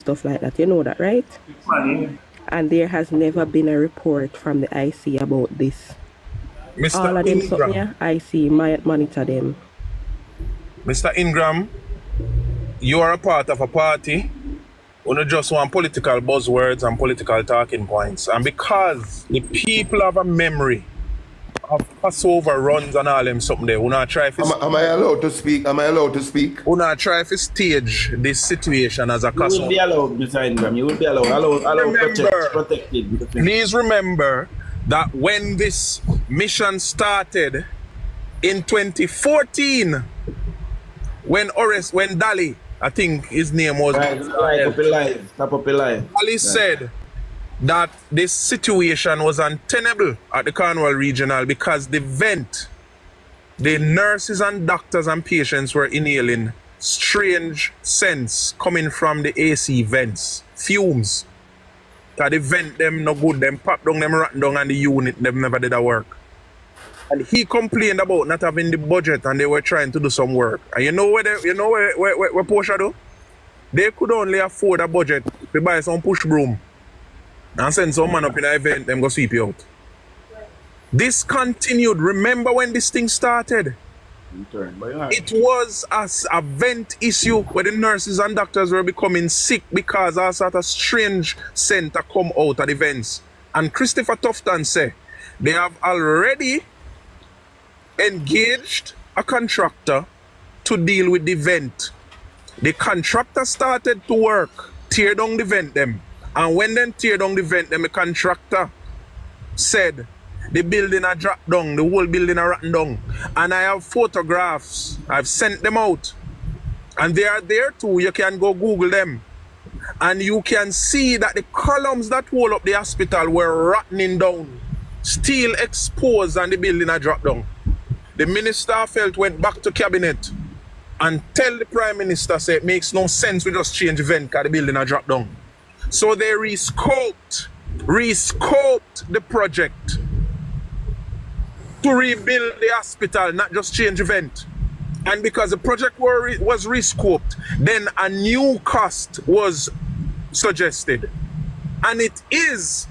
stuff like that. You know that, right? Money. And there has never been a report from the IC about this. All of them something, yeah, IC might monitor them. Mr. Ingram, you are a part of a party who not just want political buzzwords and political talking points. And because the people have a memory of Passover runs and all them something there, we not try to am I allowed to speak? Am I allowed to speak? we not try to stage this situation as a You will be allowed, Mr. Ingram. You will be allowed. Allow protected. Please remember that when this mission started in 2014, when Dali, I think his name was Stop up live. Dali said that this situation was untenable at the Cornwall Regional because the nurses and doctors and patients were inhaling strange scents coming from the AC vents, fumes. That the vent them no good, them pop down, them rat down, and the unit them never did a work. And he complained about not having the budget, and they were trying to do some work. And you know where Porsche do? They could only afford a budget to buy some push broom and send some man up in an event, them go sweep you out. This continued. Remember when this thing started? It was a vent issue where the nurses and doctors were becoming sick because a sort of strange scent come out of the vents. And Christopher Tufton said they have already engaged a contractor to deal with the vent. The contractor started to work, tear down the vent them. And when they tear down the vent them, the contractor said the building are dropped down, the whole building are rotten down. And I have photographs, I've sent them out. And they are there too, you can go Google them. And you can see that the columns that hold up the hospital were rotting down. Steel exposed and the building are dropped down. The minister felt went back to cabinet and tell the prime minister, say it makes no sense we just change the vent because the building are dropped down. So they rescoped the project to rebuild the hospital, not just change the vent. And because the project was rescoped, then a new cost was suggested. And it is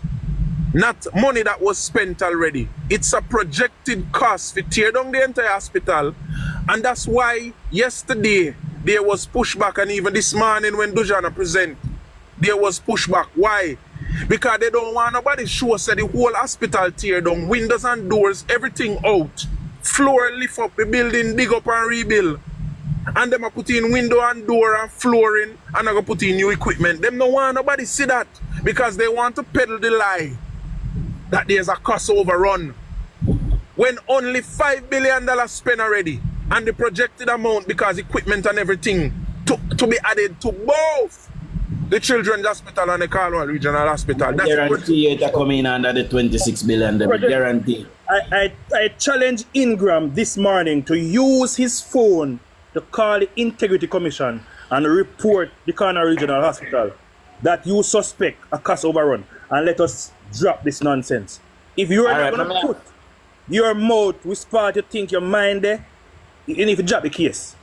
not money that was spent already. It's a projected cost to tear down the entire hospital. And that's why yesterday there was pushback, and even this morning when Dujana present, there was pushback. Why? Because they don't want nobody show us that the whole hospital tear down, windows and doors, everything out. Floor lift up the building, dig up and rebuild. And them are put in window and door and flooring, and they're going to put in new equipment. Them don't want nobody see that because they want to peddle the lie that there's a cost overrun. When only $5 billion spent already, and the projected amount because equipment and everything to be added to both the Children's Hospital and the Cornwall Regional Hospital. That's guarantee it come in under the 26 billion. Guarantee. I challenge Ingram this morning to use his phone to call the Integrity Commission and report the Cornwall Regional Hospital that you suspect a cost overrun, and let us drop this nonsense. If you are not going to put your mouth with part you think your mind there, even if you drop the case.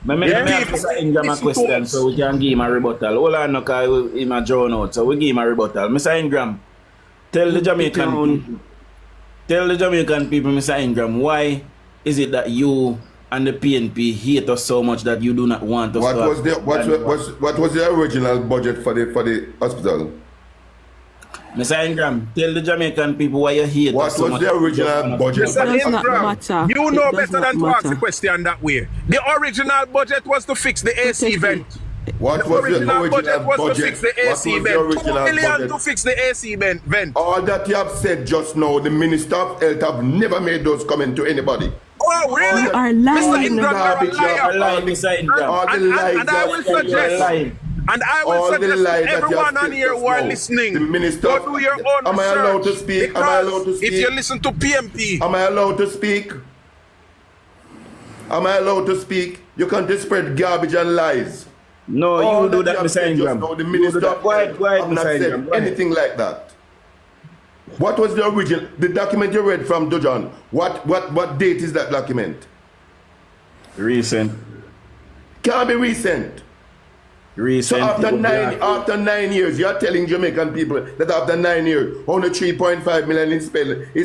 Let me ask Mr. Ingram a question so we can give him a rebuttal. Hold on, because him a drawn out, so we give him a rebuttal. Mr. Ingram, tell the Jamaican people, Mr. Ingram, why is it that you and the PNP hate us so much that you do not want us what was the original budget for the hospital? Mr. Ingram, tell the Jamaican people why you hate us so much. What was the original budget? Mr. Ingram, you know better than to ask the question that way. The original budget was to fix the AC vent. What was the original budget was to fix the AC vent. $2 million to fix the AC vent. All that you have said just now, the Minister of Health have never made those comments to anybody. Oh, really? You are lying. Mr. Ingram, you're a liar. Mr. Ingram. All the lies and I will suggest, everyone on here who are listening, the minister, go do your own am I allowed to research, speak? Am I allowed to speak? If you listen to PMP, am I allowed to speak? Am I allowed to speak? You can't spread garbage and lies. No, you do that, Mr. Ingram. No, the minister have not said anything like that. What was the original? The document you read from Dujan. What date is that document? Recent. Can't be recent. recent. So after 9 years, you're telling Jamaican people that after 9 years, only 3.5 million is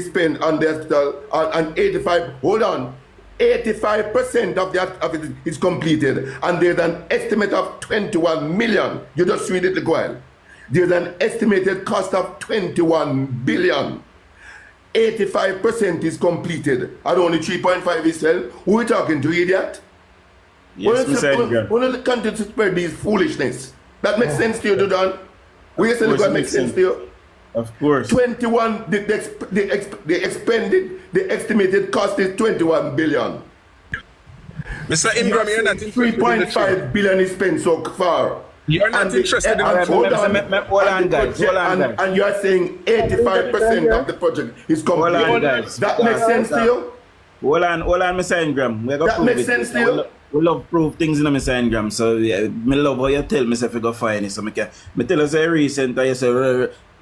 spent on the hospital, and 85. Hold on. 85% of it is completed, and there's an estimate of 21 million. You just read it the while. There's an estimated cost of 21 billion. 85% is completed, and only 3.5 is sold. Who are we talking to, idiot? Yes, Mr. We're not continue to spread these foolishness. That makes sense to you, Dudan? We say that makes sense to you. Of course. 21. The estimated cost is 21 billion. Mr. Ingram, you're not interested in the truth. 3.5 billion is spent so far. You're not interested in the truth. Hold on, guys. And you are saying 85% of the project is complete. Hold on, guys. That makes sense to you? Hold on, Mr. Ingram. That makes sense to you? We love prove things in Mr. Ingram. So me love how you tell me if you go find it. So me tell us a recent, I say,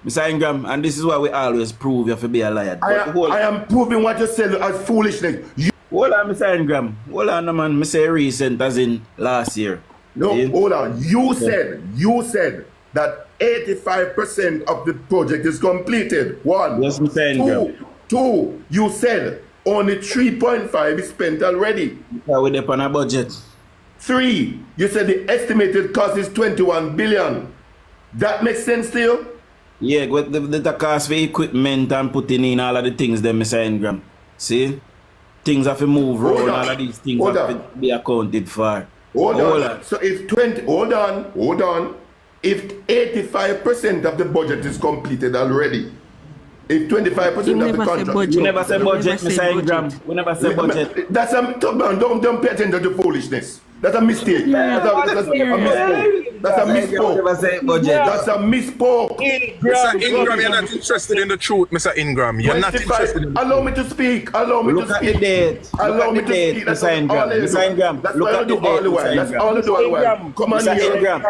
Mr. Ingram, and this is why we always prove you have to be a liar. I am proving what you said as foolishness. Hold on, Mr. Ingram. Hold on, man. Me say recent as in last year. No, hold on. You said that 85% of the project is completed. One. Yes, Mr. Ingram. Two, you said only 3.5 is spent already. Yeah, we're on a budget. 3, you said the estimated cost is 21 billion. That makes sense to you? Yeah, with the cost for equipment and putting in all of the things them, Mr. Ingram. See? Things have to move around, all of these things have to be accounted for. Hold on. So if hold on. If 85% of the budget is completed already, if 25% of the contract, you never say budget, Mr. Ingram. We never say budget. That's a don't pay attention to foolishness. That's a mistake. That's a misspoke. That's a misspoke. That's a misspoke. Mr. Ingram, you're not interested in the truth, Mr. Ingram. You're not interested in the truth. Allow me to speak. Allow me to speak. Allow me to speak. Mr. Ingram. That's what I do all the while. That's all I do all the while.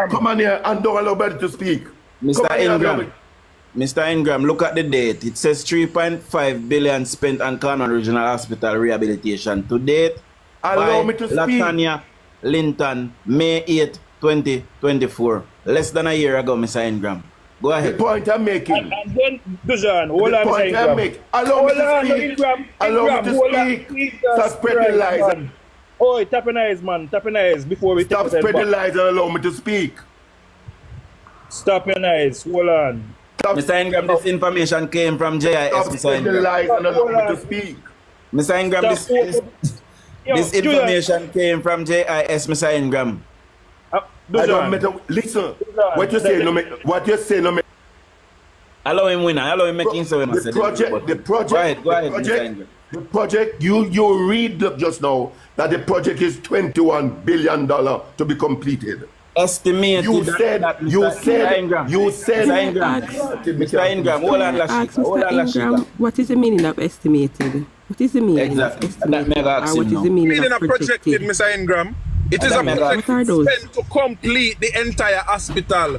Come on here and don't allow nobody to speak. Mr. Ingram, look at the date. It says 3.5 billion spent on Cornwall Regional Hospital rehabilitation. To date, allow me to speak. Latanya Linton, May 8, 2024. Less than a year ago, Mr. Ingram. Go ahead. The point I'm making. And then, Dujan, hold on, Mr. Ingram. Allow me to speak. Allow me to speak. Stop spreading lies. Oh, tap your eyes, man. Tap your eyes before we stop spreading lies and allow me to speak. Stop your eyes. Hold on. Mr. Ingram, this information came from JIS. Stop spreading lies and allow me to speak. Mr. Ingram, this information came from JIS, Mr. Ingram. I don't matter. Listen, what you say, no make. Allow him win. Allow him making so. The project. Go ahead, Mr. Ingram. The project. You read just now that the project is $21 billion to be completed. Estimated. Mr. Ingram, hold on, Lashika. What is the meaning of estimated? What is the meaning of estimated? What is the meaning of projected, Mr. Ingram? It is a project spent to complete the entire hospital.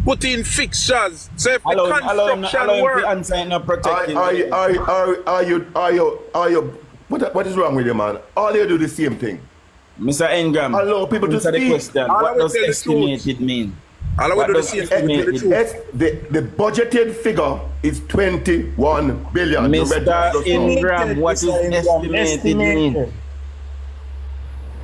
Put in fixtures. So if the construction work. What is wrong with you, man? All you do the same thing. Mr. Ingram, allow people to speak. What does estimated mean? The budgeted figure is 21 billion. Mr. Ingram, what does estimated mean?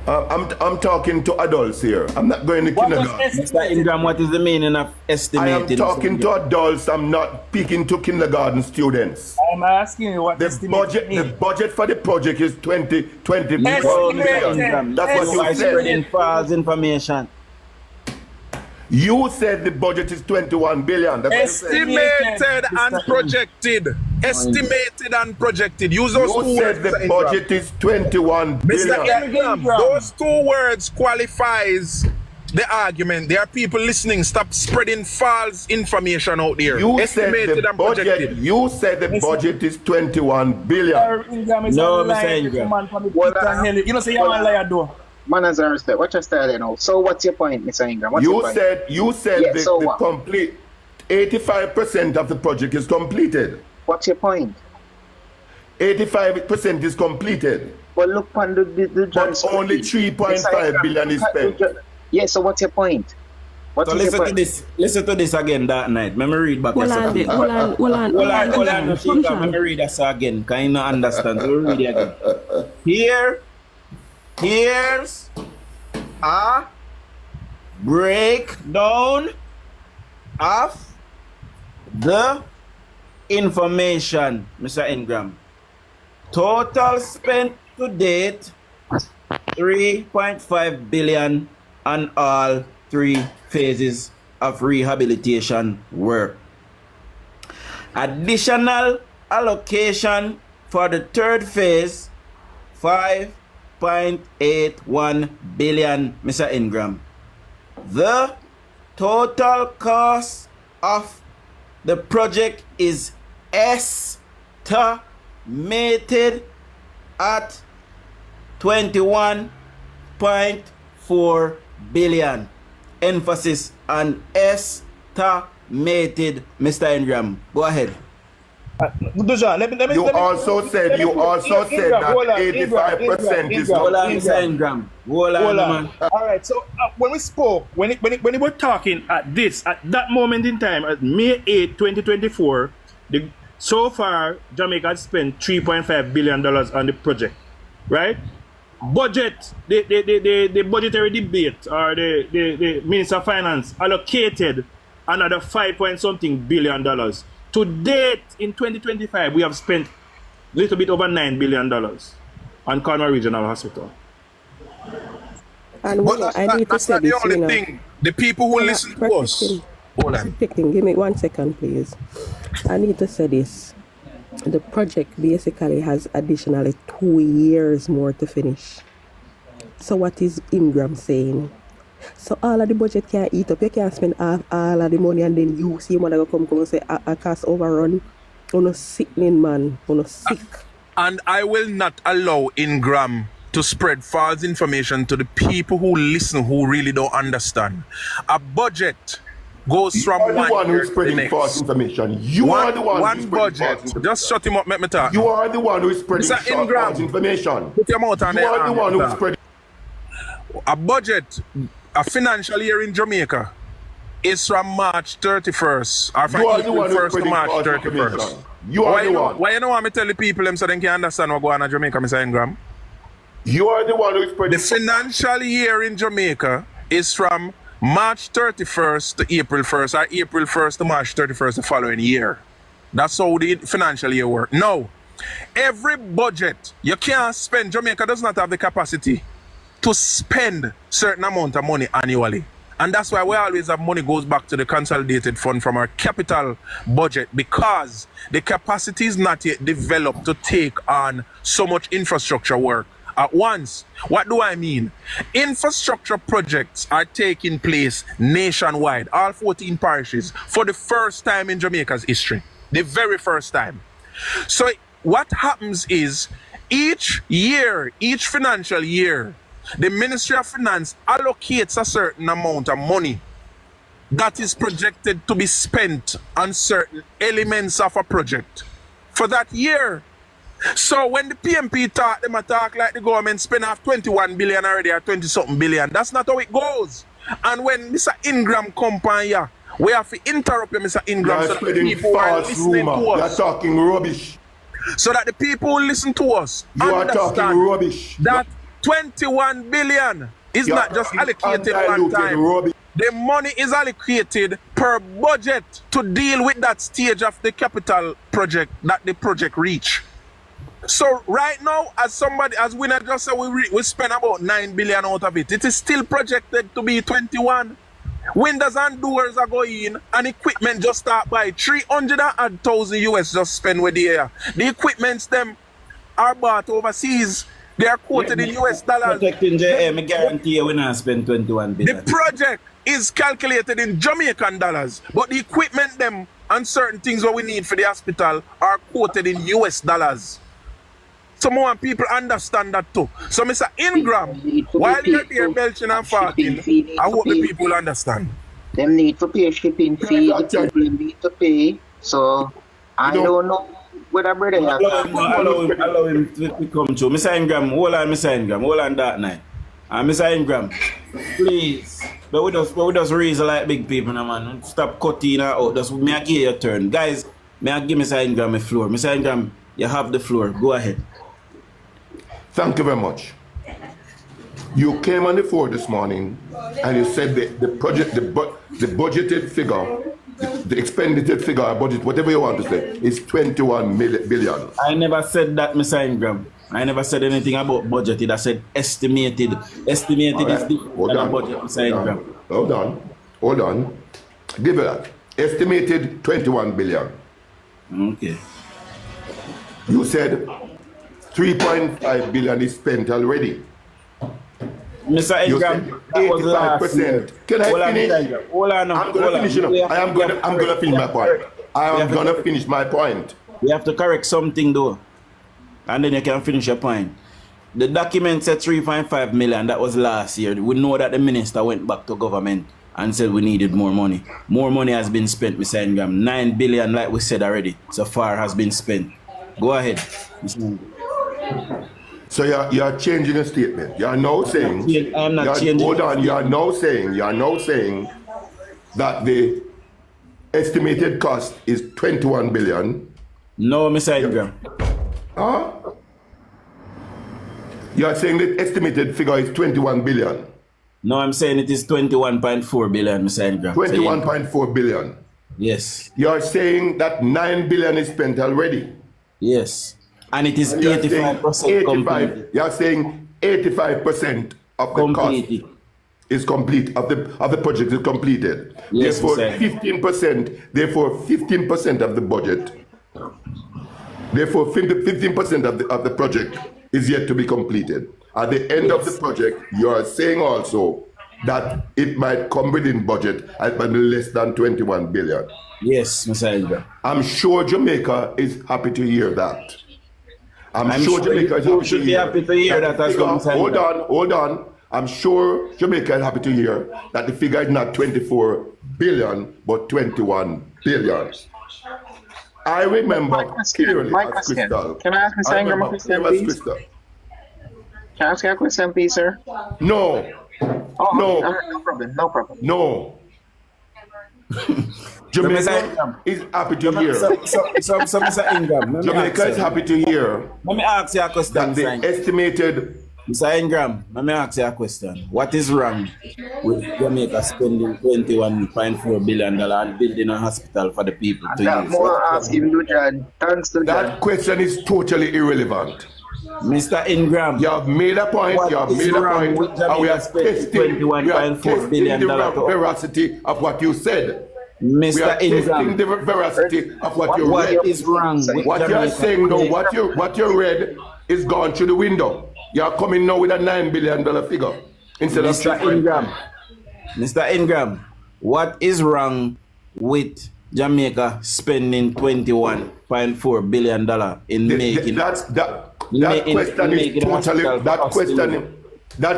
I'm talking to adults here. I'm not going to kindergarten. Mr. Ingram, what is the meaning of estimated? I am talking to adults. I'm not speaking to kindergarten students. I'm asking you what the budget for the project is 20 billion. That's what you said. False information. You said the budget is 21 billion. That's Estimated and projected. Estimated and projected. Use those two words. You said the budget is 21 billion. Mr. Ingram, those two words qualifies the argument. There are people listening. Stop spreading false information out there. Estimated and projected. You said the budget is 21 billion. No, Mr. Ingram. You know, say you're a liar, though. Manners and respect. What's your style, you know? So what's your point, Mr. Ingram? You said the complete 85% of the project is completed. What's your point? 85% is completed. Well, look on the but only 3.5 billion is spent. Yeah, so what's your point? What So is your listen to point? this. Listen to this again that night. Let me read back. Hold on, hold on, hold on, Hold on, Commission. Chica. Let me read that again. Can you not understand? So we'll read it again. Here's a breakdown of the information, Mr. Ingram. Total spent to date 3.5 billion on all 3 phases of rehabilitation work. Additional allocation for the 3rd phase 5.81 billion, Mr. Ingram. The total cost of the project is estimated at 21.4 billion. Emphasis on estimated, Mr. Ingram. Go ahead. Dujan, let me. You also said that 85% is Hold not. on, Mr. Ingram. Hold on, man. All right. So when we spoke, when we were talking at that moment in time, at May 8, 2024, so far Jamaica has spent $3.5 billion on the project, right? Budget, the budgetary debate or the Minister of Finance allocated another $5 billion. To date, in 2025, we have spent a little bit over $9 billion on Cornwall Regional Hospital. And But I need to that's say not the this, only you know. thing. The people who listen to us. Hold on. Protecting. Give me 1 second, please. I need to say this. The project basically has additionally 2 years more to finish. So what is Ingram saying? So all of the budget can't eat up. You can't spend all of the money and then you see one that come and say a cost overrun. On a sickening man. On a sick. And I will not allow Ingram to spread false information to the people who listen who really don't understand. A budget goes from You are the one one year who's to the spreading false next. information. You are the one who's spreading budget. false information. Just shut him up, let me talk. You are the one who's spreading Mr. Ingram. false information. Put your mouth on You the are the arm, one let me who's talk. spreading. A budget, a financial year in Jamaica is from March 31st or from You are the April one who's 1st to spreading March false 31st. information. You are the one. Why you know want me tell the people them so they can understand what going on in Jamaica, Mr. Ingram? You are the one who's spreading. The financial year in Jamaica is from March 31st to April 1st or April 1st to March 31st the following year. That's how the financial year works. No, every budget, you can't spend, Jamaica does not have the capacity to spend certain amount of money annually. And that's why we always have money goes back to the consolidated fund from our capital budget, because the capacity is not yet developed to take on so much infrastructure work at once. What do I mean? Infrastructure projects are taking place nationwide, all 14 parishes, for the first time in Jamaica's history. The very first time. So what happens is each year, each financial year, the Ministry of Finance allocates a certain amount of money that is projected to be spent on certain elements of a project for that year. So when the PMP talk, them talk like the government spend off 21 billion already or 20-something billion. That's not how it goes. And when Mr. Ingram come on here, we have to interrupt you, Mr. Ingram, You're so that the spreading people who are false listening rumor. to You're us, talking rubbish. so that the people who listen to us You are talking understand rubbish. that 21 billion is You're not just talking allocated one undiluted time. rubbish. The money is allocated per budget to deal with that stage of the capital project that the project reach. So right now, as Winner just said, we spend about 9 billion out of it. It is still projected to be 21. Windows and doors are going, and equipment just start by 300,000 US just spend with the air. The equipments them are bought overseas. They are quoted in US dollars. Protecting JM, I guarantee you we not spend 21 The billion. project is calculated in Jamaican dollars, but the equipment them and certain things what we need for the hospital are quoted in US dollars. So more people understand that too. So Mr. Ingram, while you're there belching and farting, I hope the people understand. Them need to pay shipping fee, the people need to pay. So I don't know whether brother Allow him to come through. Mr. Ingram, hold on, Mr. Ingram, hold on that night. Mr. Ingram, please. But we just reason like big people, now, man. Stop cutting her out. Just may I give you a turn. Guys, may I give Mr. Ingram a floor? Mr. Ingram, you have the floor. Go ahead. Thank you very much. You came on the floor this morning and you said the budgeted figure, the expenditure figure, budget, whatever you want to say, is 21 billion. I never said that, Mr. Ingram. I never said anything about budgeted. I said estimated. Estimated is different than a budget, Mr. Ingram. Hold on. Give it that. Estimated 21 billion. Okay. You said 3.5 billion is spent already. Mr. Ingram, that was last year. Can I finish? Hold on. I'm going to finish. I'm going to finish my point. I am going to finish my point. We have to correct something though, and then you can finish your point. The document said 3.5 million. That was last year. We know that the minister went back to government and said we needed more money. More money has been spent, Mr. Ingram. 9 billion, like we said already, so far has been spent. Go ahead, Mr. Ingram. So you're changing a statement. You are now saying. I'm not changing. Hold on. You are now saying that the estimated cost is 21 billion. No, Mr. Ingram. Huh? You are saying the estimated figure is 21 billion. No, I'm saying it is 21.4 billion, Mr. Ingram. 21.4 billion. Yes. You are saying that 9 billion is spent already. Yes. And it is 85% complete. You are saying 85% of the cost is complete, of the project is completed. Yes, therefore, 15% of the budget. Therefore, 15% of the project is yet to be completed. At the end of the project, you are saying also that it might come within budget at less than 21 billion. Yes, Mr. Ingram. I'm sure Jamaica is happy to hear that. I'm sure Jamaica is happy to hear that as well. Hold on. I'm sure Jamaica is happy to hear that the figure is not 24 billion, but 21 billion. I remember clearly as crystal. Can I ask Mr. Ingram a question, please? Can I ask you a question, please, sir? No. Oh, No. No problem. No problem. No. Jamaica is happy to hear. So Mr. Ingram. Jamaica is happy to hear Let me ask you a question. that the estimated. Mr. Ingram, let me ask you a question. What is wrong with Jamaica spending $21.4 billion and building a hospital for the people to use? More asking you, John. Thanks to John. That question is totally irrelevant. Mr. Ingram, You have made a point. What You have is made a wrong point, with and we are Jamaica testing. spending We are $21.4 testing billion the veracity of what you said. We are Mr. testing Ingram, the veracity of what you read. what is wrong with What you are Jamaica? saying though, what you read is gone through the window. You are coming now with a $9 billion figure instead of Mr. Ingram, Mr. Ingram, what is wrong with Jamaica spending $21.4 billion in making? That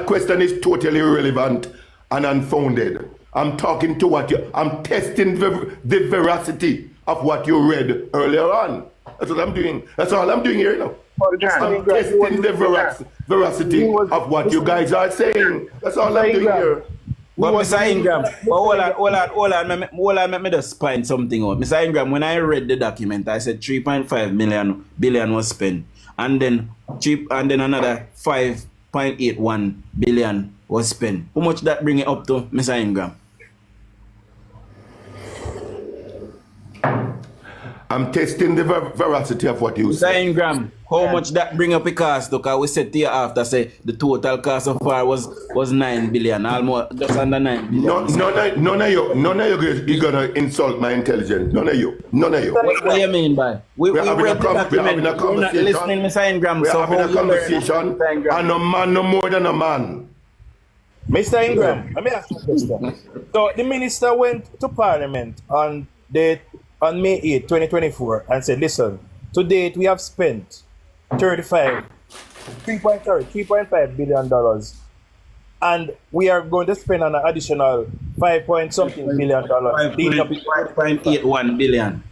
question is totally irrelevant and unfounded. I'm talking to I'm testing the veracity of what you read earlier on. That's what I'm doing. That's all I'm doing here now. I'm testing the veracity of what you guys are saying. That's all I'm doing here. But Mr. Ingram, hold on, let me just point something out. Mr. Ingram, when I read the document, I said 3.5 billion was spent, and then another 5.81 billion was spent. How much that bring it up to, Mr. Ingram? I'm testing the veracity of what you Mr. say. Ingram, how much that bring up a cost? Because we said to you after, say the total cost so far was 9 billion, almost just under 9 billion. None of you gonna insult my intelligence. None of you. What do you mean by? We read the document. We're having a We're not conversation. listening, Mr. Ingram. We're So having a conversation, Mr. Ingram? and a man no more than a man. Mr. Ingram, let me ask you a question. So the minister went to Parliament on May 8, 2024 and said, listen, to date we have spent $3.5 billion, and we are going to spend an additional 5-point-something billion. 5.81 billion.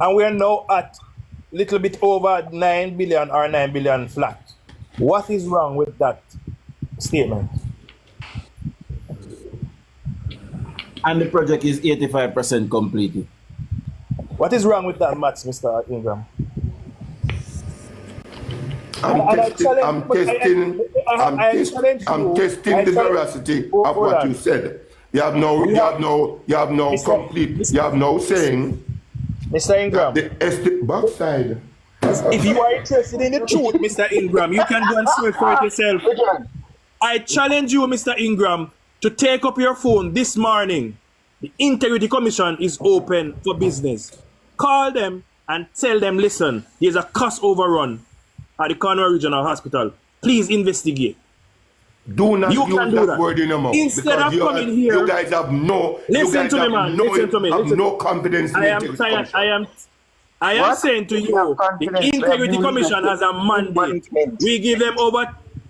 And we are now at a little bit over 9 billion or 9 billion flat. What is wrong with that statement? And the project is 85% completed. What is wrong with that maths, Mr. Ingram? I'm testing the veracity of what you said. You have no saying. Mr. Ingram, The backside. if you are interested in the truth, Mr. Ingram, you can go and search for it yourself. I challenge you, Mr. Ingram, to take up your phone this morning. The Integrity Commission is open for business. Call them and tell them, listen, there's a cost overrun at the Cornwall Regional Hospital. Please investigate. Do not You use can do that that. word in your mouth. Instead of coming here, you guys have no. Listen to me, man. Listen to me. Listen. No confidence. In I am saying to you, the Integrity Commission has a mandate. We give them over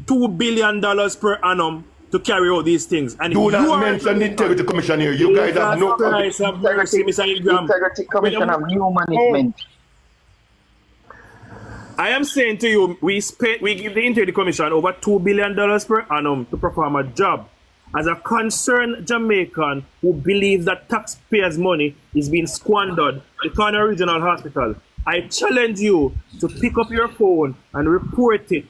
$2 billion per annum to carry out these things. And do not mention the Integrity Commission here. You guys have no confidence. Integrity Commission have new management. I am saying to you, we give the Integrity Commission over $2 billion per annum to perform a job. As a concerned Jamaican who believes that taxpayers' money is being squandered at the Cornwall Regional Hospital, I challenge you to pick up your phone and report it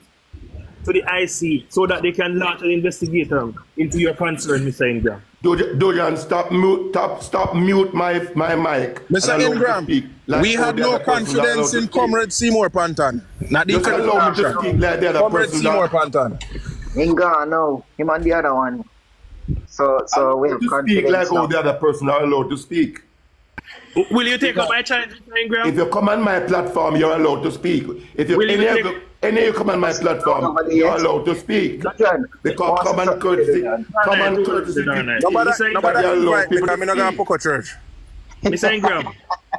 to the IC so that they can launch an investigation into your concern, Mr. Ingram. Dojan, stop mute my mic. Mr. Ingram, we had no confidence in Comrade Seymour Panton. Not the allow me to speak like the other Comrade person. Seymour Panton. Inga, no. Him and the other one. So we have to speak like all the other person are allowed to speak. Will you take up my challenge, Mr. Ingram? If you come on my platform, you're allowed to speak. If you any of you come on my platform, you're allowed to speak. Because common courtesy. Nobody invite me, but I'm not going to Poco Church. Mr. Ingram,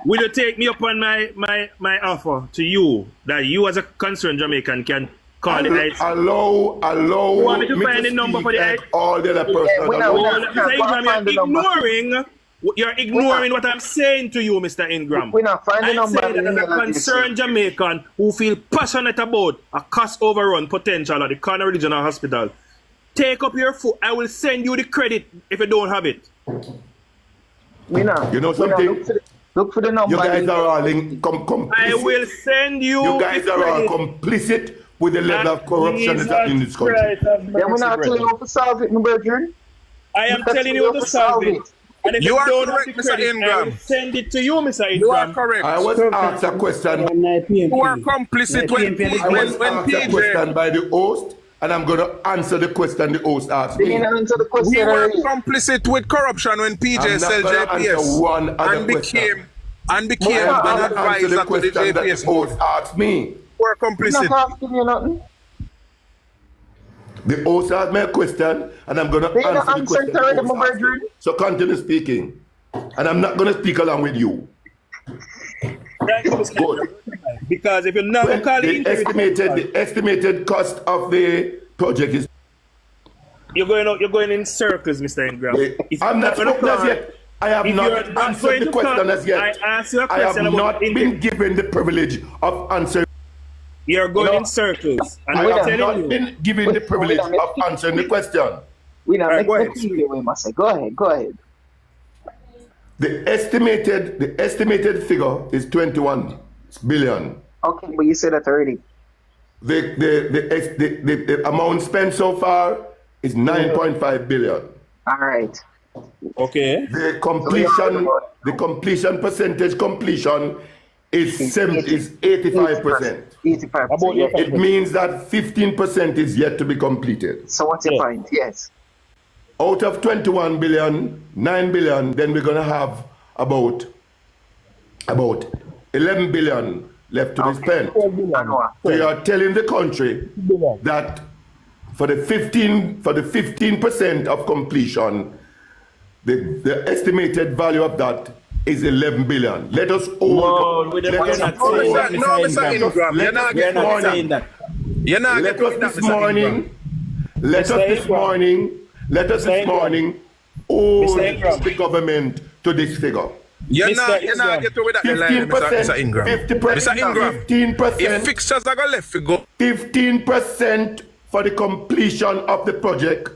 will you take me upon my offer to you that you as a concerned Jamaican can call the IC? Allow you want me to find the number for the IC? All the other person. Mr. Ingram, you're ignoring what I'm saying to you, Mr. Ingram. We're not finding I'm saying that as a concerned Jamaican who feel passionate about a cost overrun potential at the Cornwall Regional Hospital, take up your phone. I will send you the credit if you don't have it. You know something? Look for the number. You guys are all complicit. I will send you. You guys are all complicit with the level of corruption that's in this country. Then we're not telling you how to solve it, my brethren. I am telling you how to solve it. And if you are don't correct, have the credit, Mr. Ingram. I will send it to you, Mr. Ingram. You are correct. I was asked a question. You are complicit when PJ. A question by the host, and I'm going to answer the question the host asked me. We were complicit with corruption when PJ sold JPS and became an advisor to the JPS host asked me. We're complicit. I'm not asking you nothing. The host asked me a question, and I'm going to answer the question. So continue speaking. And I'm not going to speak along with you. Good. Because if you're not the estimated cost of the project is... You're going in circles, Mr. Ingram. I'm not spoken as yet. I have not answered the question as yet. I asked you a question. I have not been given the privilege of answering. You're going in circles. And I have not been given the privilege of answering the question. Go ahead. The estimated figure is 21 billion. Okay, but you said that already. The amount spent so far is 9.5 billion. All right. Okay. The completion percentage completion is 85%. 85%. It means that 15% is yet to be completed. So what's your point? Yes. Out of 21 billion, 9 billion, then we're going to have about 11 billion left to be spent. So you are telling the country that for the 15% of completion, the estimated value of that is 11 billion. Let us hold. No, Mr. Ingram, you're not saying that. Let us this morning hold the government to this figure. You're not getting with that line, Mr. Ingram. 15%. If fixtures are going left, we go. 15% for the completion of the project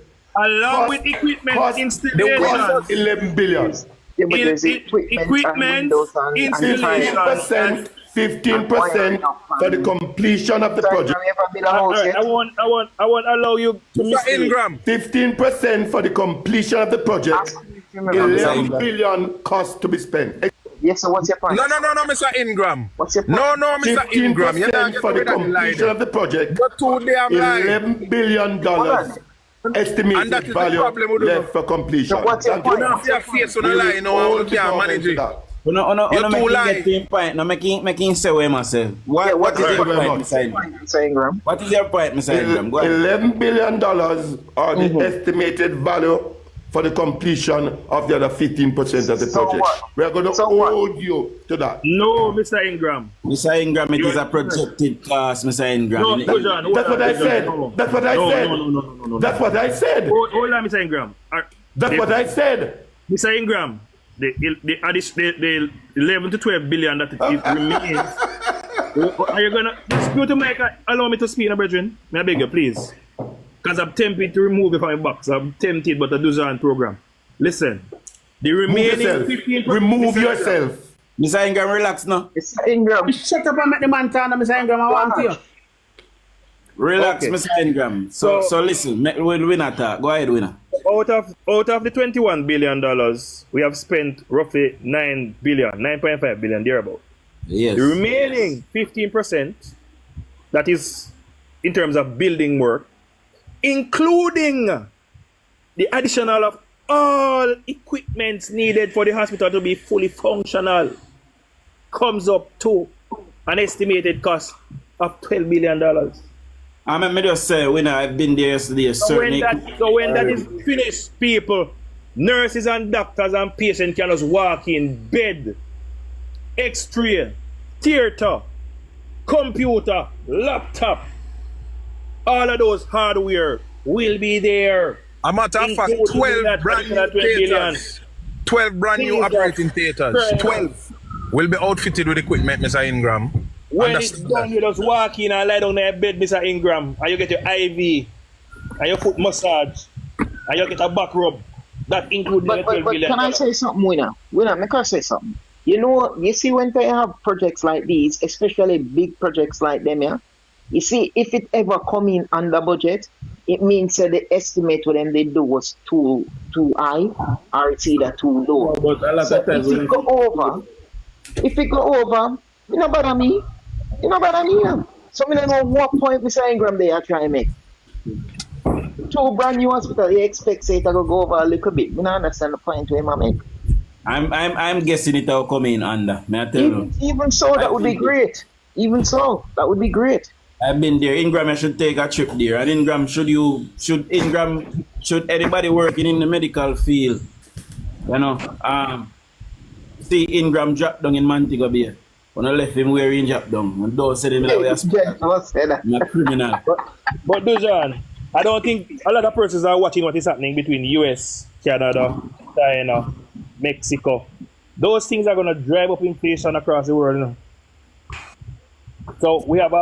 Along with equipment cost installation. 11 billion. Yeah, but there's equipment and windows and installation, 15%, 15% for the completion of the project. Alright, I won't allow you to Mr. Ingram. 15% for the completion of the project. 11 billion cost to be spent. Yes, so what's your point? No, Mr. Ingram. What's your point? No, Mr. Ingram. You're not 15% for the completion of the project. You're too damn lying. $11 billion estimated And that is the value problem with left for completion. So what's your point? You don't see a face on the line now and you can't manage it. You're too lying. Point. No, making say what myself. What is your point, Mr. Ingram? What is your point, Mr. Ingram? Go ahead. $11 billion are the estimated value for the completion of the other 15% of the So project. what? We are going to So what? hold you to that. No, Mr. Ingram. Mr. Ingram, it is a projected cost, Mr. Ingram. No, hold on. That's what I said. That's what I said. No. That's what I said. Hold on, Mr. Ingram. That's what I said. Mr. Ingram, the 11 to 12 billion that it remains. Are you gonna dispute to make? Allow me to speak, brethren. May I beg you, please? Because I'm tempted to remove it from my box. I'm tempted, but I do that program. Listen, the remaining 15%. Remove yourself. Mr. Ingram, relax now. Mr. Ingram. Shut up and make the man turn, Mr. Ingram. I want you. Relax, Okay. Mr. Ingram. So listen, winner talk. Go ahead, winner. Out of the $21 billion, we have spent roughly 9.5 billion thereabout. Yes. The remaining 15%, that is in terms of building work, including the additional of all equipment needed for the hospital to be fully functional, comes up to an estimated cost of $12 billion. I mean, just say, winner, I've been there yesterday. So when that is finished, people, nurses and doctors and patients can just walk in, bed, X-ray, theater, computer, laptop, all of those hardware will be there. A matter of fact, 12 brand new theaters. 12 brand new operating theaters. 12 will be outfitted with equipment, Mr. Ingram. When it's done, you just walk in and lie down in your bed, Mr. Ingram, and you get your IV, and your foot massage, and you get a back rub. That includes But can I say something, Winner? Winner, make I say something. You see, when they have projects like these, especially big projects like them, yeah, you see, if it ever come in under budget, it means that the estimate for them they do was too high, or it's either too low. But a lot So of times if it go over, you know better me. You know better me. Yeah. So I don't know what point Mr. Ingram they are trying to make. 2 brand new hospital, you expect it to go over a little bit. You don't understand the point where I make. I'm guessing it will come in under. May I tell you? Even so, that would be great. Even so, that would be great. I've been there. Ingram, I should take a trip there. And Ingram, should anybody working in the medical field, see Ingram drop down in Montego Bay. When I left him where he dropped down, when those said him like we are I'm a criminal. But Dujan, I don't think a lot of persons are watching what is happening between US, Canada, China, Mexico. Those things are going to drive up inflation across the world. You know? So we have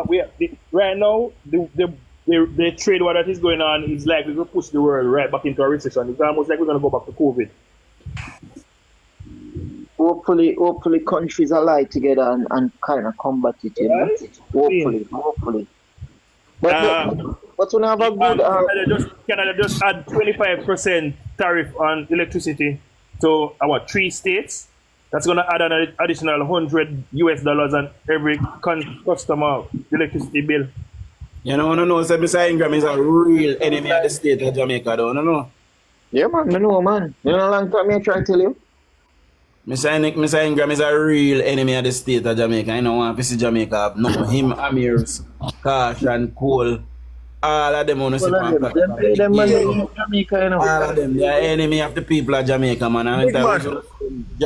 right now the trade war that is going on is likely to push the world right back into a recession. It's almost like we're going to go back to COVID. Hopefully countries ally together and kind of combat it, you know? Hopefully. But we have a good... Canada just add 25% tariff on electricity to our 3 states. That's going to add an additional $100 on every customer electricity bill. You know, Mr. Ingram is a real enemy of the state of Jamaica, don't you know? Yeah, man, I know, man. You know, a long time I try to tell you. Mr. Ingram is a real enemy of the state of Jamaica. I know want to see Jamaica. No, him, Amirs, Cash, and Cole. All of them want to see Jamaica, you know. all of them. They are enemy of the people of Jamaica, man. And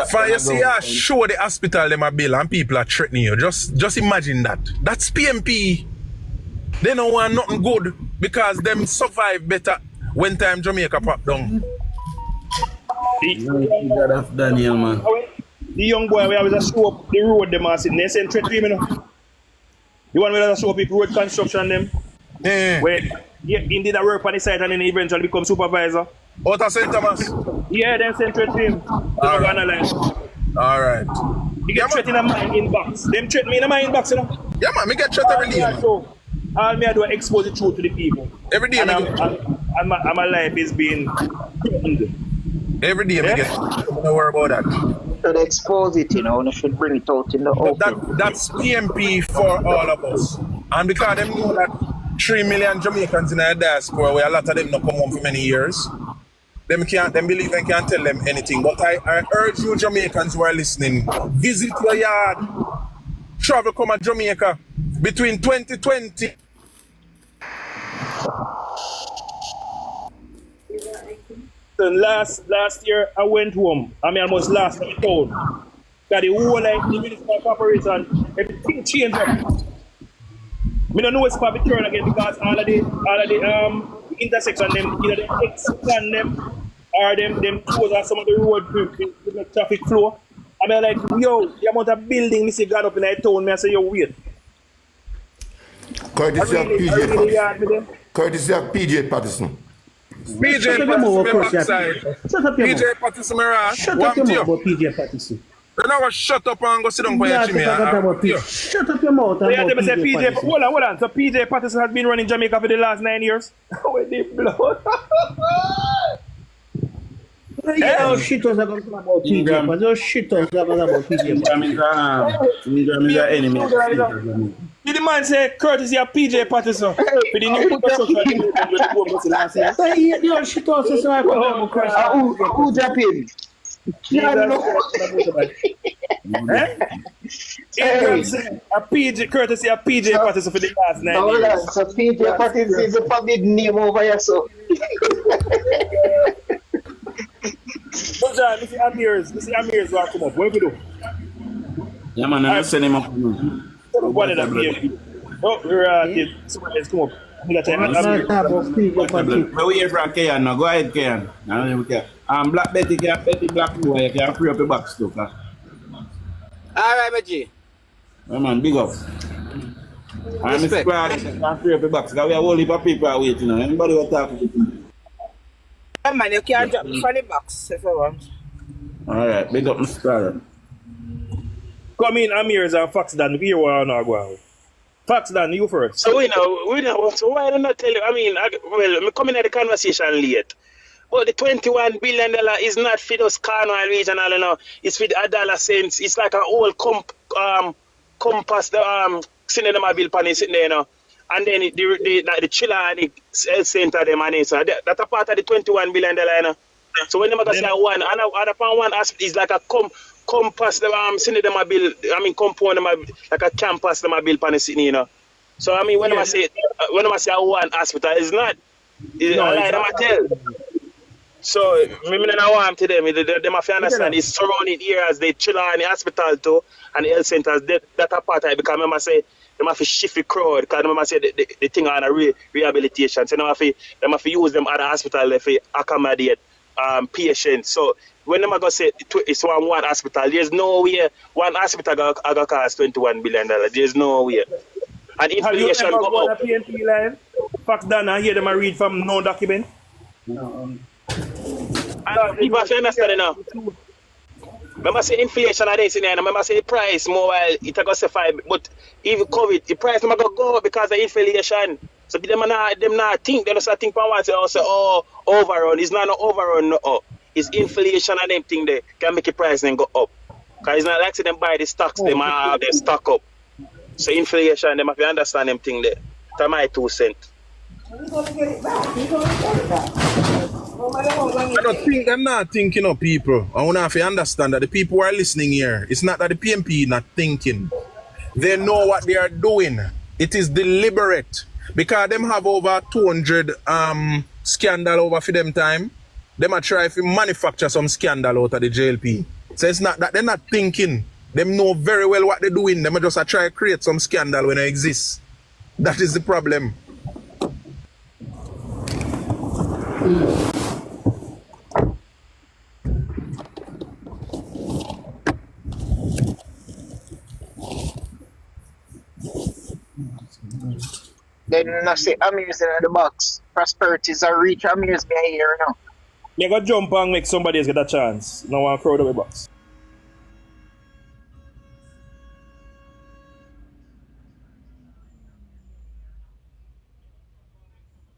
For you see, show the hospital them a bill and people are threatening you. Just imagine that. That's PMP. They don't want nothing good because them survive better when time Jamaica pop down. The young boy we always show up the road them are sitting there saying threat to him, you know. The one where they show up the road construction them. Yeah. Where Yeah, he did a work on the site and then eventually become supervisor. Out of St. Thomas. Yeah, then sent to him. All right. Analyze. All right. You Yeah, get threat in man. my inbox. Them threat me in my inbox, you know. Yeah, man. Me get shot every day, man. All me I do is expose the truth to the people. Every day, And me I'm, get and my life is being threatened. Every day, me Yeah? get don't worry about that. Should expose it, you know, and should bring it out in the But open. that's PMP for all of us. And because them know that 3 million Jamaicans in the diaspora, where a lot of them not come home for many years, them believe they can't tell them anything. But I urge you Jamaicans who are listening, visit your yard, travel come to Jamaica between 2020. So last year I went home. I mean almost last night I town. Got the whole like the municipal corporation, everything changed up. Me don't know what's probably turn again because all of the intersection them either them expand them or them close or some of the road to make traffic flow. I mean like yo, the amount of building me see got up in that town, me I say yo wait. Courtesy of really hard PJ with them. Courtesy of PJ Patterson. PJ Shut up your mouth, Patterson, of course, my yeah. backside. Shut up your PJ mouth. Patterson, my rat. Shut What up your to mouth you? about PJ Patterson. You know what? Shut up and go sit down for your Yeah, chimney. shut up your mouth So yeah, about they say PJ PJ, Patterson. hold on. So PJ Patterson has been running Jamaica for the last 9 years. With the blood. Yeah, those shitters are going to talk about PJ Patterson. Those shitters are going to talk about PJ Patterson. Ingram is an enemy. Did the man say courtesy of PJ Patterson for the new infrastructure? So you shit also so I come down across. Who drop him? Yeah, no. Ingram said a PJ courtesy of PJ Patterson for the last 9 Hold years. on, so PJ Patterson is a forbidden name over here, so. So John, Mr. Amir's will come up. What we do? Yeah, man, I'm send him up. What did I PMP? Oh, we're someone else come up. We got time. Let's talk about PJ Patterson. But we hear from Kayan now. Go ahead, Kayan. Black Betty Black Boy, you can free up your back stuff. Huh? Alright, my G. Yeah, man, big up. I'm Respect. proud you can free up your back. Because we have a whole heap of people waiting. You know. Anybody will talk to you. Yeah, man, you can drop me from the box if you want. Alright, big up, Mr. Carter. Come in, Amir's and Fox Dan. We hear what I'm not going. Fox Dan, you first. So we know. So why don't I tell you? I mean, I'm coming at the conversation late. But the $21 billion is not for those Cornwall regional, you know. It's for the dollar cents. It's like a whole compass, the cinema bill pan sitting there, you know. And then the chiller and the health center, them and so that's a part of the $21 billion, you know. So when they say one, and upon one aspect is like a compass, the cinema bill. I mean, compound them like a campus, them bill pan sitting, you know. So I mean, when I say one hospital, it's not. It's no, like them tell. So, I don't want to them. They have to understand it's surrounding areas, they chill in the hospital too, and the health centers. That a part of it because I say they have to shift the crowd because I say the thing on a rehabilitation. So, they have to use them at the hospital to accommodate patients. So, when they say it's one hospital, there's no way one hospital going cost $21 billion. There's no way. And inflation go go on up. a PNP live? Fox Dan, I hear them read from no document. And people have to understand now. Remember say inflation and this in there, remember say the price more while it a go say 5, but even COVID, the price never go up because of inflation. So them not think, they just think for one say overrun. It's not no overrun no up. It's inflation and them thing there can make the price then go up. Because it's not like say them buy the stocks, they might have their stock up. So inflation, they have to understand them thing there. That's my 2 cents. I don't think them not thinking of people. I want to have to understand that the people who are listening here, it's not that the PMP not thinking. They know what they are doing. It is deliberate. Because them have over 200 scandal over for them time. Them are try to manufacture some scandal out of the JLP. So it's not that they're not thinking. Them know very well what they're doing. Them are just try to create some scandal when it exists. That is the problem. Then I say Amir's in the box. Prosperities are reach Amir's me here now. Me go jump and make somebody else get a chance. No one crowd away box.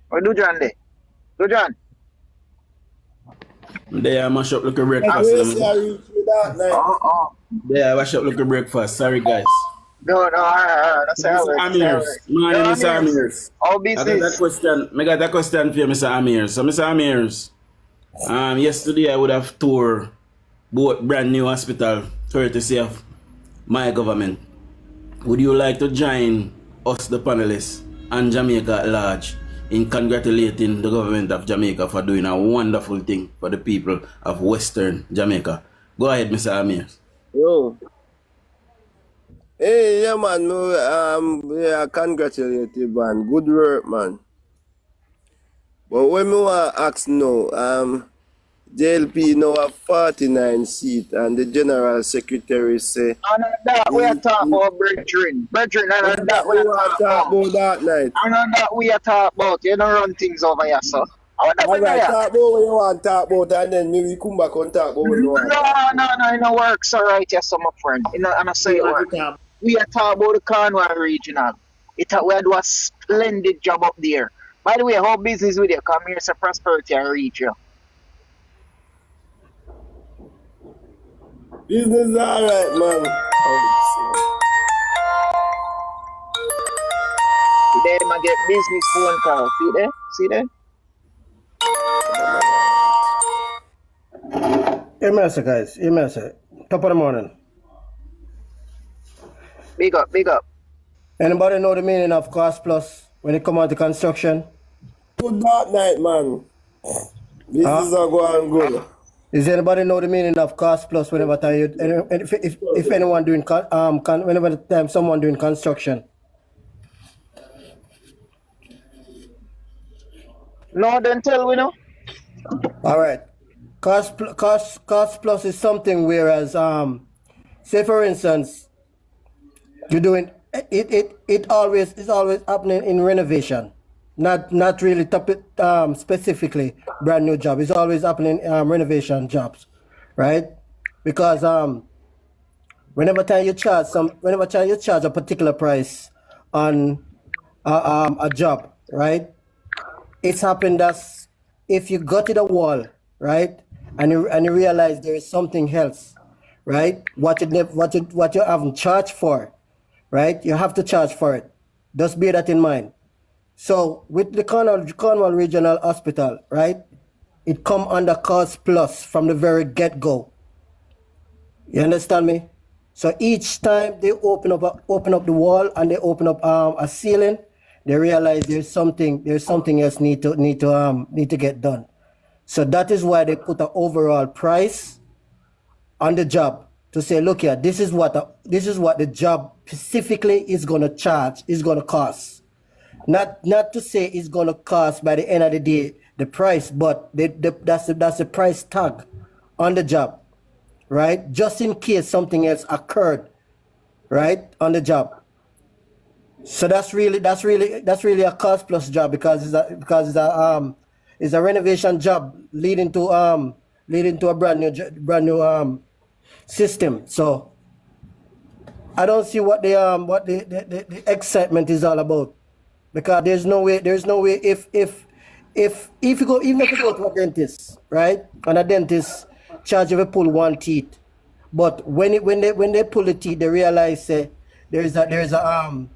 What do John there? Do John? There, I mash up like a I breakfast. will say I reach me that night. There, I mash up like a breakfast. Sorry, guys. No, alright. That's how Mr. it Amirs. Morning, Mr. Amirs. All I got business. that question for you, Mr. Amirs. So, Mr. Amirs, yesterday I would have toured both brand new hospital courtesy of my government. Would you like to join us, the panelists, and Jamaica at large in congratulating the government of Jamaica for doing a wonderful thing for the people of Western Jamaica? Go ahead, Mr. Amirs. Yo. Hey, yeah, man. Yeah, congratulate you, man. Good work, man. But when me want ask now, JLP now have 49 seats, and the General Secretary say... And that we are talking about brethren. Brethren, and that we are talking about that night. And that we are talking about. You don't run things over here, sir. Alright, talk about what you want to talk about, and then maybe we come back and talk about what you want. No, it no works alright, yes, my friend. And I say it works. We are talking about the Cornwall Regional. We do a splendid job up there. By the way, how business with you? Come here, so prosperity and reach you. Business is alright, man. Today, I get business phone call. See there? See there? Hey, Master, guys. Hey, Master. Top of the morning. Big up, big up. Anybody know the meaning of cost plus when it come out to construction? Good that night, man. Business are going good. Is anybody know the meaning of cost plus whenever time you, if anyone doing whenever the time someone doing construction? No, then tell we know. All right. Cost plus is something whereas say for instance you're doing it's always happening in renovation. Not really specifically brand new job. It's always happening renovation jobs, right? Because whenever time you charge a particular price on a job, right? It's happened that if you go to the wall, right, and you realize there is something else, right? What you haven't charged for, right? You have to charge for it. Just bear that in mind. So with the Cornwall Regional Hospital, right, it come under cost plus from the very get-go. You understand me? So each time they open up the wall and they open up a ceiling, they realize there's something else need to get done. So that is why they put an overall price on the job to say, look here, this is what the job specifically is gonna cost. Not to say it's gonna cost by the end of the day the price, but that's the price tag on the job, right? Just in case something else occurred, right, on the job. So that's really a cost plus job because it's a renovation job leading to a brand new system. So I don't see what the excitement is all about, because there's no way if you go to a dentist, right, and a dentist charge you to pull one teeth, but when they pull the teeth they realize there's an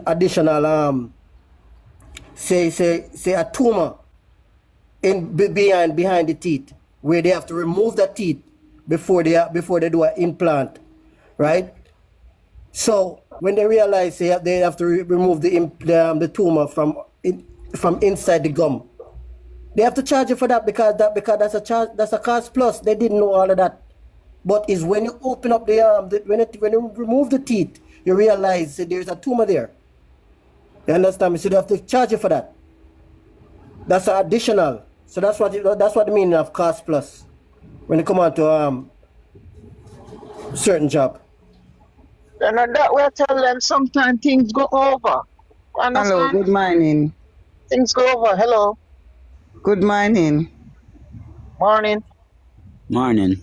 additional say a tumor behind the teeth, where they have to remove the teeth before they do an implant, right? So when they realize they have to remove the tumor from inside the gum, they have to charge you for that because that's a cost plus. They didn't know all of that, but it's when you open up when you remove the teeth, you realize that there's a tumor there. You understand me? So they have to charge you for that. That's additional. So that's what the meaning of cost plus when you come on to certain job. And that way I tell them sometimes things go over. Understand? Hello, good morning. Things go over. Hello. Good morning. Morning. Morning.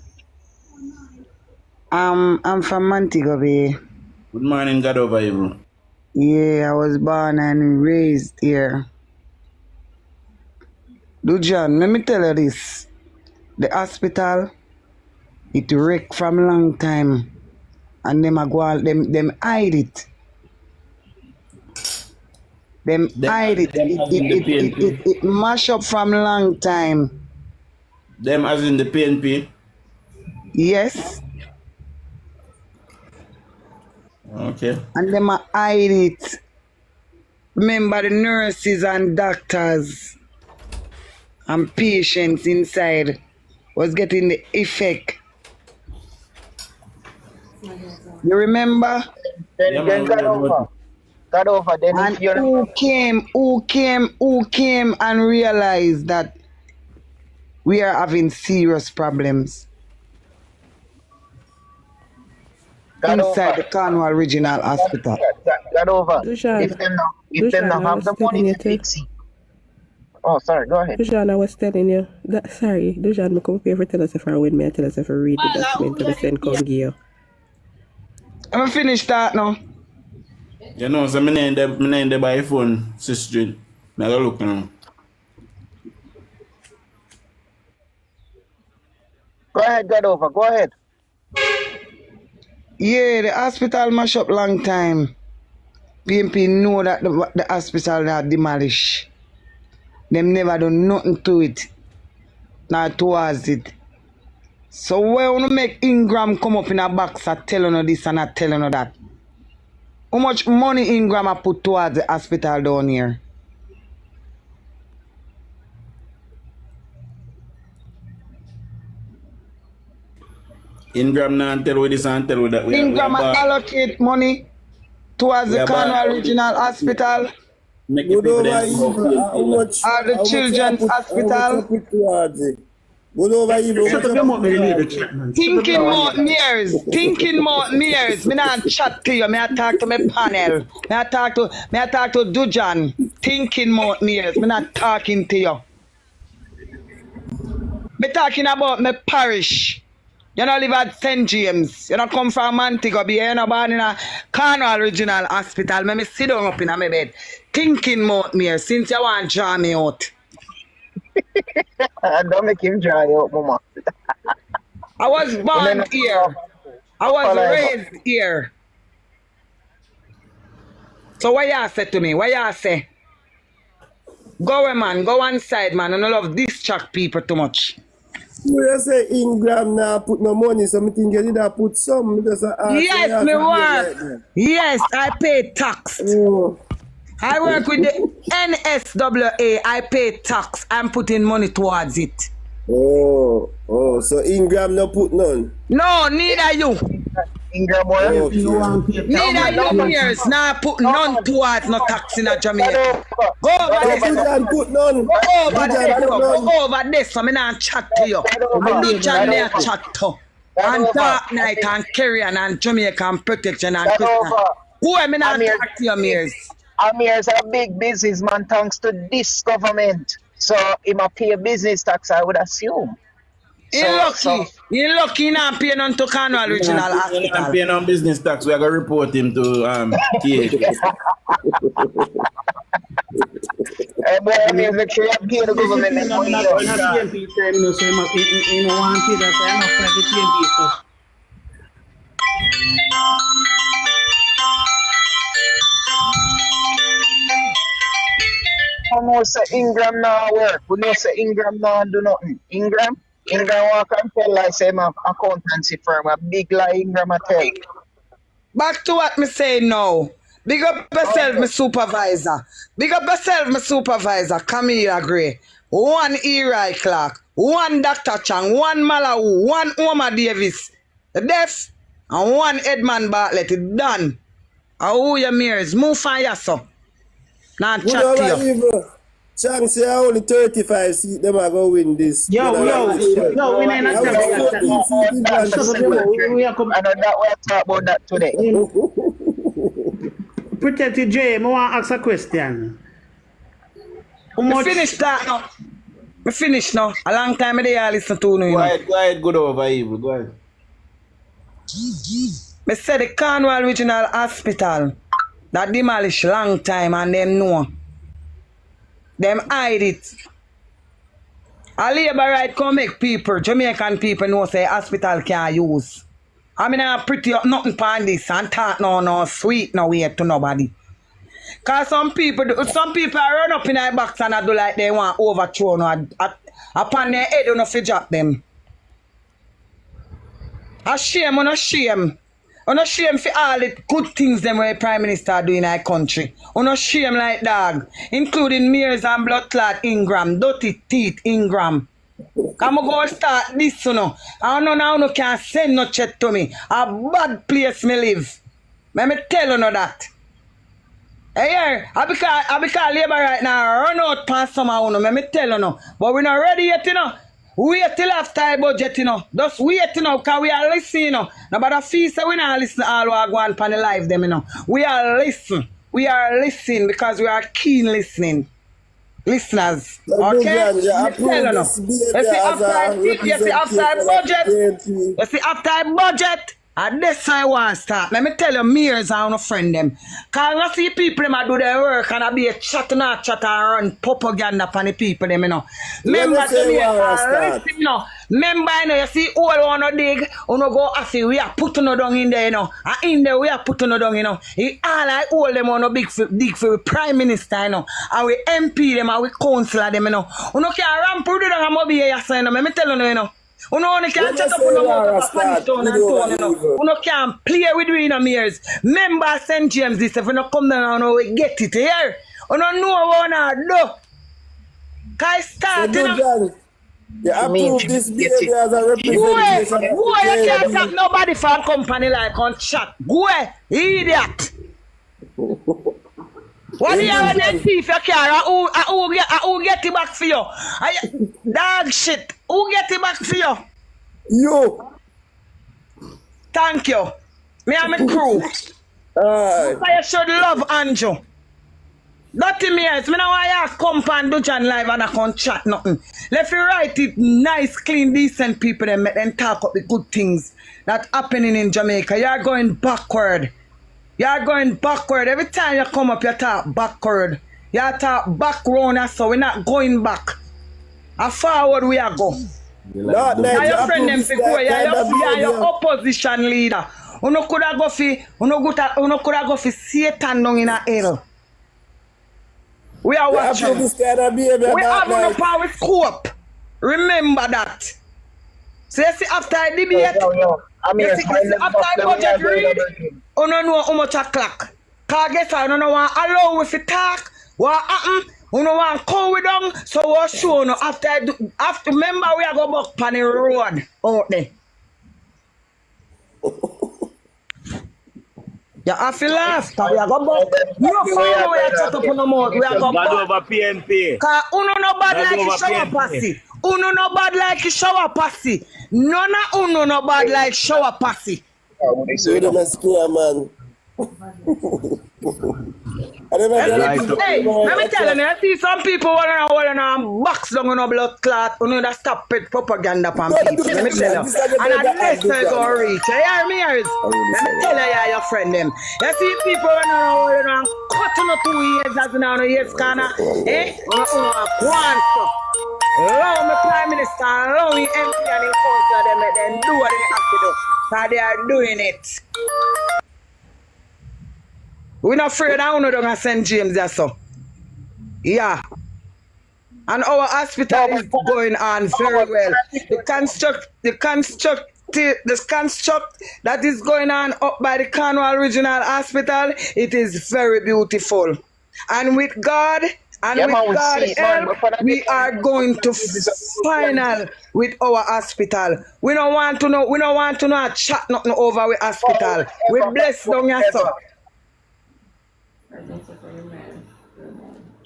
I'm from Montego Bay. Good morning, God over you, bro. Yeah, I was born and raised here. Dujan, let me tell you this. The hospital, it wrecked from a long time. And them hide it. Them hide it. It mash up from a long time. Them as in the PNP? Yes. Okay. And them hide it. Remember the nurses and doctors and patients inside was getting the effect. You remember? Then got over. Then And who came and realized that we are having serious problems inside the Cornwall Regional Hospital. Got over. Dushan, If them not have the money to fix it. Oh, sorry. Go ahead. Dushan, I was telling you that. Sorry, Dushan, me come up here for tell us if I win me, I tell us if I read the document to the send come give you. I'm finished that now. You know, so my name there by phone, sister. I gotta look now. Go ahead, got over. Go ahead. Yeah, the hospital mash up long time. PMP know that the hospital are demolished. Them never done nothing to it. Not towards it. So where wanna make Ingram come up in a box and tell you this and not tell you that? How much money Ingram I put towards the hospital down here? Ingram now tell you this and tell you that. Ingram allocate money towards the Cornwall Regional Hospital. Make Good people over them evil. go How much? Or the children's hospital. Good over evil. Thinking mountaineers. Me not chat to you. Me I talk to my panel. Me I talk to Dujan. Thinking mountaineers. Me not talking to you. Me talking about my parish. You don't live at St. James. You don't come from Montego Bay. You don't born in a Cornwall Regional Hospital. Me sit down up in my bed. Thinking mountaineers. Since you want to draw me out. Don't make him dry out, mama. I was born here. I was raised here. So what y'all say to me? What y'all say? Go away, man. Go one side, man. I don't love distract people too much. You say Ingram now put no money, so me think you did have put some. Yes, me work. Yes, I pay tax. Oh. I work with the NSWA. I pay tax. I'm putting money towards it. Oh, so Ingram no put none? No, neither you. Ingram, Neither you years now put none towards no tax in a Jamaica. Go over this. Put none. Go over this. Go over this. So me not chat to you. Me John there chat to. And Dark Night and Carrion and Jamaica and Protection and Christian. Who am I not talk to you, Mears? Amir's a big businessman thanks to this government. So he must pay business tax, I would assume. You're lucky not paying on to Cornwall Regional Hospital. He's not paying on business tax. We are going to report him to TH. Boy, I mean, make sure you pay the government. We know say Ingram now work. We know say Ingram now do nothing. Ingram walk and tell like say my accountancy firm. A big lie Ingram a tell. Back to what me say now. Big up yourself, my supervisor. Big up yourself, my supervisor. Camilla Gray. One Eli Clark. One Dr. Chang. One Malawu. One Omar Davis. The deaf. And one Edmund Bartlett. It done. Who your mirrors? Move for yourself. Now chat to you. Chang say only 35 seats, them are going to win this. Yo, we may not I know that we'll talk about that today. Protected J, I want to ask a question. How Me much? finish that now. Me finish now. A long time I dey listen to you Go know. ahead, good over evil. Go ahead. Me say the Cornwall Regional Hospital that demolished long time and them know. Them hide it. A labor right come make people, Jamaican people know say hospital can't use. I mean I pretty up nothing pon this and talk no sweet no way to nobody. Cause some people run up in their box and I do like they want overthrow no upon their head no fi drop them. A shame or no shame. Or no shame for all the good things them where Prime Minister do in our country. Or no shame like dog. Including Mears and blood clot Ingram, dirty teeth Ingram. Come go start this you know. I know now no can send no check to me. A bad place me live. Let me tell you no that. Hey, I because labor right now run out past some of you, let me tell you no. But we're not ready yet, you know. Wait till after the budget, you know. Just wait, you know, because we are listening, you know. Nobody feels that we not listen all who are going on the live them, you know. We are listening. We are listening because we are keen listening. Listeners. Okay? You Let me tell you no. You see after budget, and this I want to start. Let me tell you, Mears and no friend them. Cause I see people them do their work and I be a chat and run propaganda upon the people them, you know. Remember Jamaica, listen, you know. Remember, you know, you see all wanna dig, wanna go after we are putting no down in there, you know. And in there we are putting no down, you know. It all like all them wanna dig for Prime Minister, you know. And we MP them and we councillor them, you know. You know can ramp through down and mobi here, you know. Let me tell you know. You know, you can't chat up on the mouth of a Spanish town and so on, you know. You can't play with we in a mirrors. Remember St. James this, if you don't come down and we get it here. You don't know what I do. Can start, you know. You approve this behavior as a representation. Go you can't have nobody from company like on chat. Go idiot. What do you have an thief your car? Who get it back for you? Dog shit. Who get it back for you? You. Thank you. Me and my crew. I should love Andrew. Dirty Mears, me now I come and do John live and I can't chat nothing. Let me write it nice, clean, decent people and make them talk up the good things that happening in Jamaica. You are going backward. You are going backward. Every time you come up, you talk backward. You talk back round, so we're not going back. And forward we are go. Now your friend them say go. You are your opposition leader. Uno coulda go fi Satan down in a hell. We are watching. We have no power scope. Remember that. So you see after I debate, you see after I budget read, you don't know how much a clock. Cause guess I don't know want allow we fi talk. What happen? You don't want call we down. So what show no after I do after remember we are go back on the road out there. You have to laugh, cause we are go back. You don't follow where you chat up on the mouth. We are go back. Bad over PNP. Cause uno no bad like a shower passy. Uno no bad like a shower passy. None of uno no bad like shower passy. Man. Hey, let me tell you, I see some people wanna box down on a blood clot, you know that stop it propaganda upon people. Let me tell you. And unless I go reach, you hear me? Let me tell you, your friend them. You see people wanna cut on 2 years as in a years corner. Eh? One stuff. Allow me Prime Minister, allow me MP and enforcer them, then do what they have to do. Because they are doing it. We're not afraid that we don't St. James there, so. Yeah. And our hospital is going on very well. The construct that is going on up by the Cornwall Regional Hospital, it is very beautiful. And with God help, we are going to final with our hospital. We don't want to know chat nothing over with hospital. We bless down yourself.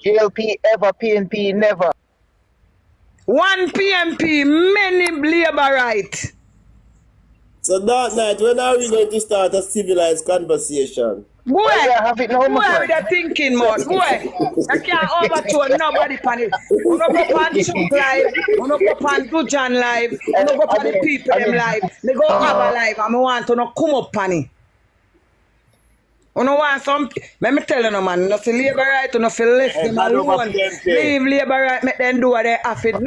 JLP ever, PNP never. One PNP, many labor right. So that night, when are we going to start a civilized conversation? Boy, have it now, boy, man. with the thinking mode, boy. I can't overthrow nobody pan it. You no go pan Chuck live, you no go pan Dujan live, you no go pan the people them live. Me go have a live and me want to no come up pan it. You know want some, let me tell you no man, no see labor right, you no feel left them alone. Leave labor right, make them do what they have to do.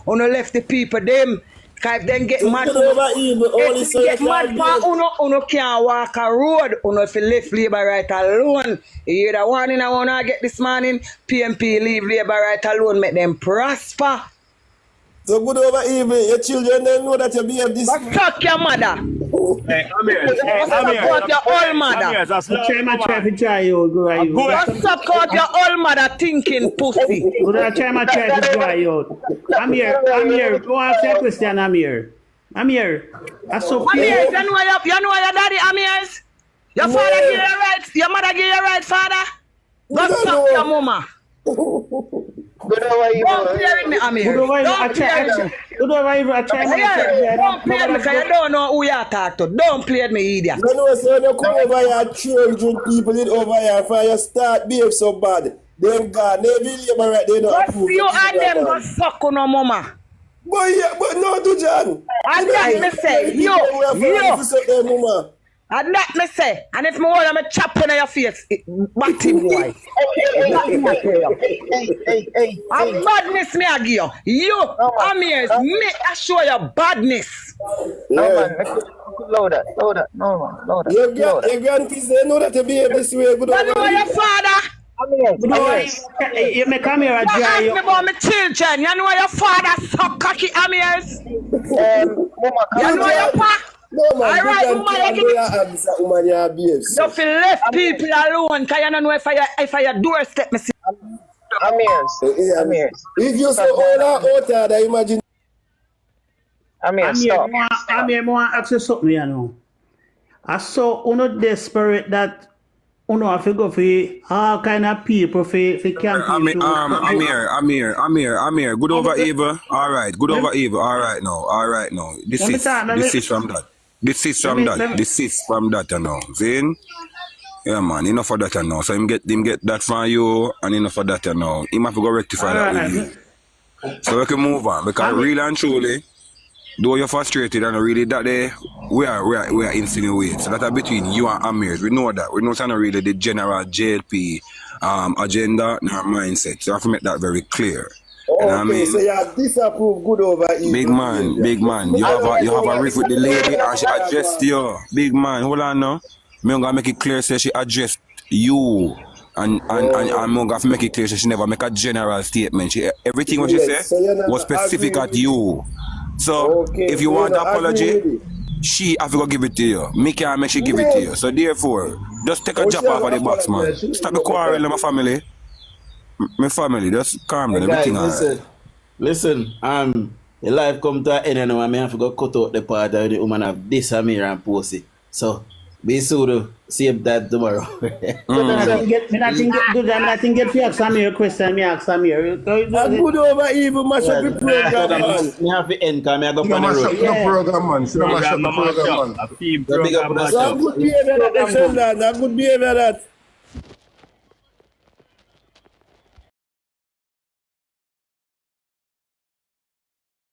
You no left the people them. Cause if them get mad, if they get mad pa uno can't walk a road, uno if you left labor right alone. You hear that warning I wanna get this morning? PMP leave labor right alone, make them prosper. So good over evil. Your children don't know that you behave this. But fuck your mother. Hey, Amir. Support your old mother. Try to try you, go right. Just support your old mother thinking pussy. Try to try you. Amir, go ask your question, Amir. Amir, I so Amir, you know your daddy, Amir's? Your father give you right, your mother give you right, father? Go suck your mama. Don't play with me, Amir. Don't play with me. Don't play with me, because you don't know who you talk to. Don't play with me, idiot. You know, so you come over here, 300 people in over here, for you start behave so bad. Them God, they believe right, they don't approve. You and them go suck on no mama. But no, do John. And that me say, yo. And that me say, and if me want to chop on your face, batty boy. And badness me I give you. You, Amir, me I show you badness. No man, load that. No man, load that. Your grandkids, they know that you behave this way. You know your father. You may come here and ask me about my children. You know your father suck cocky Amirs. You know your pa. No man, all right, you feel left people alone because you don't know if I doorstep me. Amirs. If you say all out there, imagine. Amir, stop. Amir, I want to ask you something, you know. I saw uno desperate that uno have to go for all kind of people for campaign. Amir, good over evil. All right, good over evil. All right now. This is from that. This is from that, you know. See? Yeah, man, enough of that, you know. So him get that from you, and enough of that, you know. He have to go rectify that with you. So we can move on, because really and truly, though you're frustrated and really that day, we are insinuating. So that's between you and Amir. We know that. We know it's not really the general JLP agenda nor mindset. So I have to make that very clear. You know what I mean? So you disapprove good over evil. Big man. You have a riff with the lady and she addressed you. Big man, hold on now. I'm gonna make it clear say she addressed you. And I'm gonna make it clear she never make a general statement. Everything what she said was specific at you. So if you want an apology, she have to go give it to you. Me can't make she give it to you. So therefore, just take a jump off of the box, man. Stop the quarrel in my family. My family, just calm down, everything alright. Listen, the life come to an end and I have to go cut out the part of the woman of this Amir and Posey. So be sure to save that tomorrow. I think get to ask Amir a question, me ask Amir. Good over evil, mash up the program, man. Me have to end because I go on the road. Mash up the program, man. So mash up the program, man. A theme program. Good behavior that.